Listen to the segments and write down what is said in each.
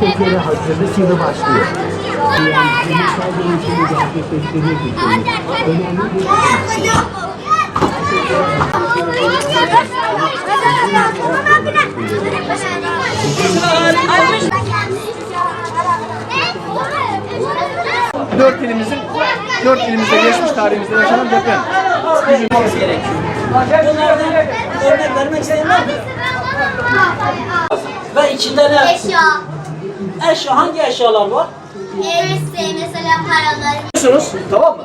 Tekere hazırlık yılı başlıyor. Sınıfsal dönüşümü gerçekleştirmek için önemli bir dört ilimizde geçmiş tarihimizde yaşanan deprem. Olması gerekiyor. Bunlardan örnek vermek isteyen var mı? Ve içinde ne? Eşya. Eşya, hangi eşyalar var? Evisi mesela paralar. Biliyorsunuz, tamam mı?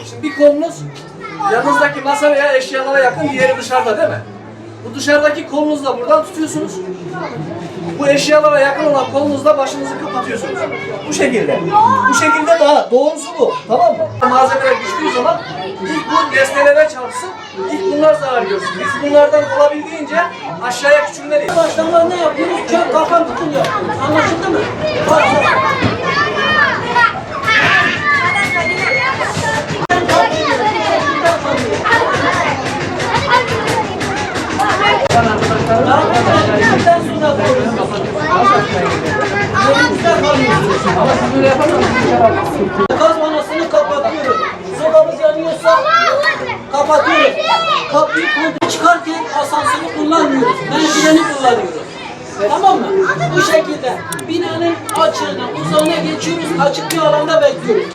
Şimdi bir kolunuz yanınızdaki masa veya eşyalara yakın, diğeri dışarıda değil mi? Bu dışarıdaki kolunuzla buradan tutuyorsunuz. Bu eşyalara yakın olan kolunuzla başınızı kapatıyorsunuz. Bu şekilde. Bu şekilde daha doğrusu bu. Tamam mı? Malzemeler düştüğü zaman ilk bu nesnelere çarpsın, ilk bunlar zarar görsün. Biz bunlardan olabildiğince aşağıya küçülmeliyiz. Başlangıçta ne yapıyoruz? Çök kapan tutuyor. Anlaşıldı mı? Bak. Arkadaşlar, sonra gaz vanasını kapatıyoruz. Sobamız yanıyorsa kapatıyoruz. Kapıyı komple çıkarken asansörü kullanmıyoruz. Merdiveni kullanıyoruz. Tamam mı? Bu şekilde binanın açığına, uzağına geçiyoruz. Açık bir alanda bekliyoruz.